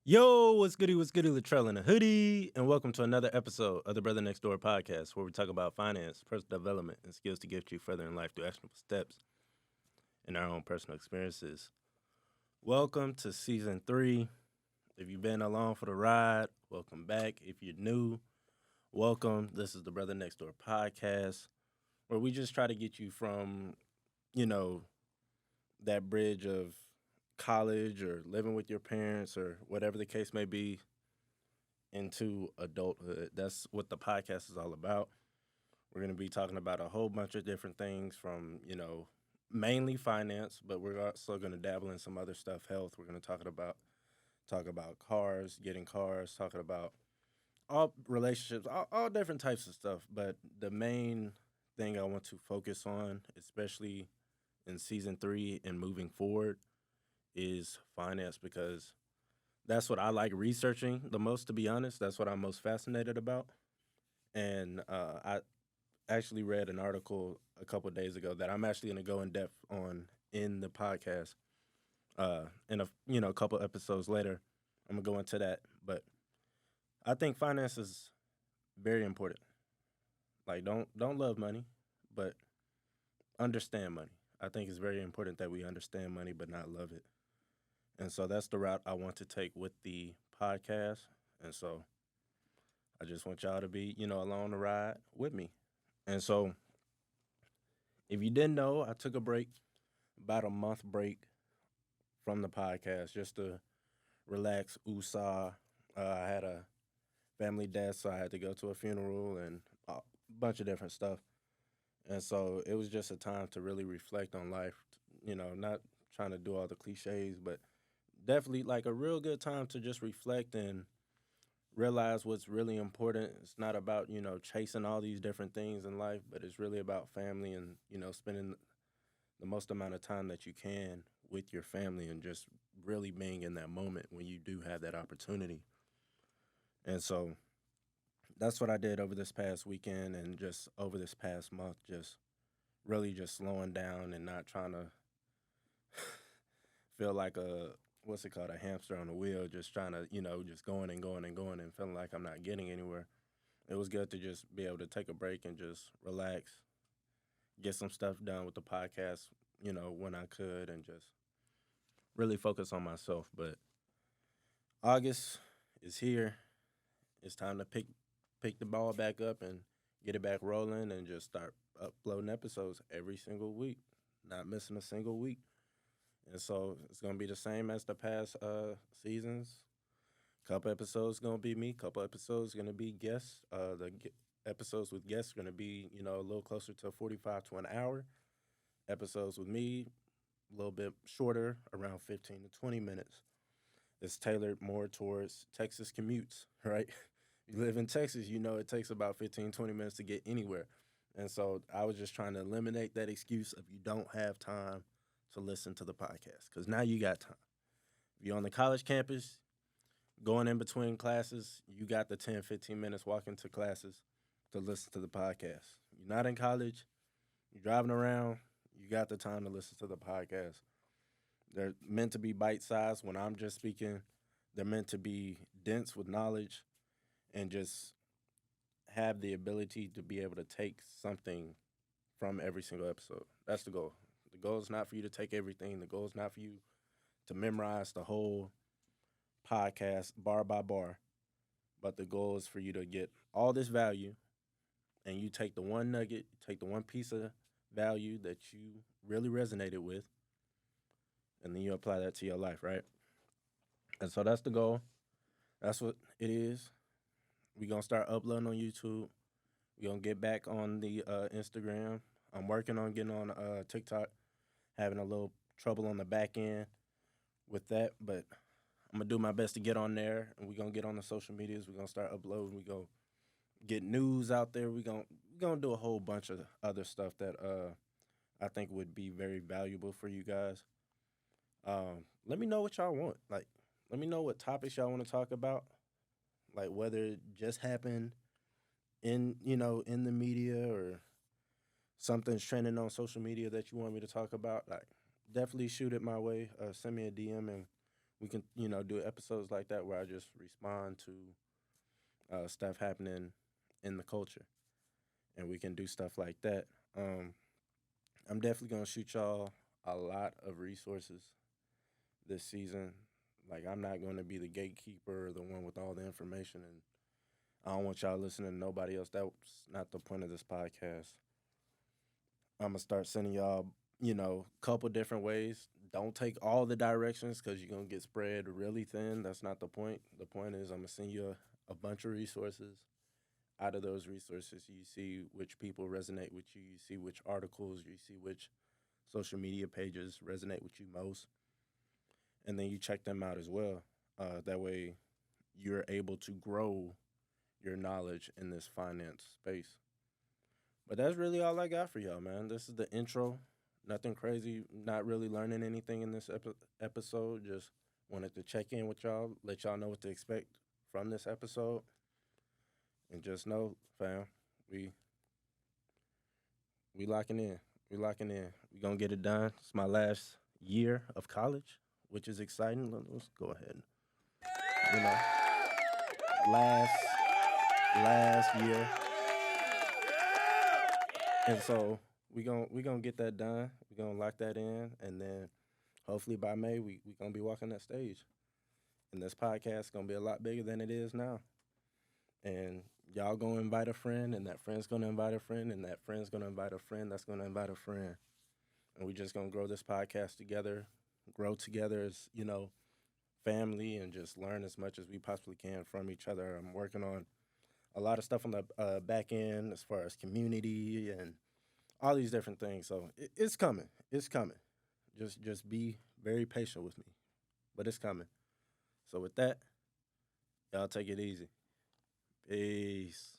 Yo, what's goody, Latrell in a hoodie, and welcome to another episode of the Brother Next Door podcast, where we talk about finance, personal development, and skills to get you further in life through actionable steps and our own personal experiences. Welcome to season 3. If you've been along for the ride, welcome back. If you're new, welcome. This is the Brother Next Door podcast, where we just try to get you from, you know, that bridge of college or living with your parents or whatever the case may be into adulthood. That's what the podcast is all about. We're going to be talking about a whole bunch of different things from, mainly finance, but we're also going to dabble in some other stuff, health. We're going to talk about cars, getting cars, talking about all relationships, all different types of stuff. But the main thing I want to focus on, especially in season 3 and moving forward, is finance because that's what I like researching the most, to be honest. That's what I'm most fascinated about. And I actually read an article a couple of days ago that I'm actually going to go in depth on in the podcast. In a couple episodes later, I'm gonna go into that. But I think finance is very important. Like, don't love money, but understand money. I think it's very important that we understand money, but not love it. And so that's the route I want to take with the podcast. And so I just want y'all to be, along the ride with me. And so if you didn't know, I took a break, about a month break from the podcast just to relax, USA. I had a family death, so I had to go to a funeral and a bunch of different stuff. And so it was just a time to really reflect on life, not trying to do all the cliches, but definitely like a real good time to just reflect and realize what's really important. It's not about, chasing all these different things in life, but it's really about family and, spending the most amount of time that you can with your family and just really being in that moment when you do have that opportunity. And so that's what I did over this past weekend and just over this past month, just really just slowing down and not trying to feel like what's it called, a hamster on a wheel, just trying to, just going and going and going and feeling like I'm not getting anywhere. It was good to just be able to take a break and just relax, get some stuff done with the podcast, when I could, and just really focus on myself. But August is here. It's time to pick the ball back up and get it back rolling and just start uploading episodes every single week, not missing a single week. And so it's gonna be the same as the past seasons. Couple episodes gonna be me. Couple episodes gonna be guests. Episodes with guests are gonna be a little closer to 45 to an hour. Episodes with me a little bit shorter, around 15 to 20 minutes. It's tailored more towards Texas commutes, right? You live in Texas, it takes about 15, 20 minutes to get anywhere. And so I was just trying to eliminate that excuse of you don't have time to listen to the podcast because now you got time. If you're on the college campus, going in between classes, you got the 10, 15 minutes walking to classes to listen to the podcast. You're not in college, you're driving around, you got the time to listen to the podcast. They're meant to be bite sized when I'm just speaking. They're meant to be dense with knowledge and just have the ability to be able to take something from every single episode. That's the goal. The goal is not for you to take everything. The goal is not for you to memorize the whole podcast bar by bar. But the goal is for you to get all this value and you take the one nugget, take the one piece of value that you really resonated with, and then you apply that to your life, right? And so that's the goal. That's what it is. We're going to start uploading on YouTube. We're going to get back on the Instagram. I'm working on getting on TikTok, having a little trouble on the back end with that, but I'm going to do my best to get on there, and we're going to get on the social medias. We're going to start uploading. We're going to get news out there. We're gonna do a whole bunch of other stuff that I think would be very valuable for you guys. Let me know what y'all want. Like, let me know what topics y'all want to talk about. Like whether it just happened in the media or something's trending on social media that you want me to talk about. Like, definitely shoot it my way. Send me a DM and we can, do episodes like that where I just respond to stuff happening in the culture, and we can do stuff like that. Um, I'm definitely gonna shoot y'all a lot of resources this season. Like, I'm not going to be the gatekeeper or the one with all the information, and I don't want y'all listening to nobody else. That's not the point of this podcast. I'm gonna start sending y'all, couple different ways. Don't take all the directions because you're gonna get spread really thin. That's not the point. The point is I'm gonna send you a bunch of resources. Out of those resources, you see which people resonate with you. You see which articles. You see which social media pages resonate with you most, and then you check them out as well. That way, you're able to grow your knowledge in this finance space. But that's really all I got for y'all, man. This is the intro. Nothing crazy. Not really learning anything in this episode. Just wanted to check in with y'all, let y'all know what to expect from this episode, and just know, fam, we we locking in. We locking in. We gonna get it done. It's my last year of college, which is exciting. Let's go ahead. You know, last year, and so we gonna get that done. We gonna lock that in, and then hopefully by May we gonna be walking that stage. And this podcast gonna be a lot bigger than it is now. And y'all gonna invite a friend, and that friend's gonna invite a friend, and that friend's gonna invite a friend that's gonna invite a friend. And we just gonna grow this podcast together, grow together as, family, and just learn as much as we possibly can from each other. I'm working on a lot of stuff on the back end as far as community and all these different things. So it's coming. It's coming. Just be very patient with me, but it's coming. So with that, y'all take it easy. Peace.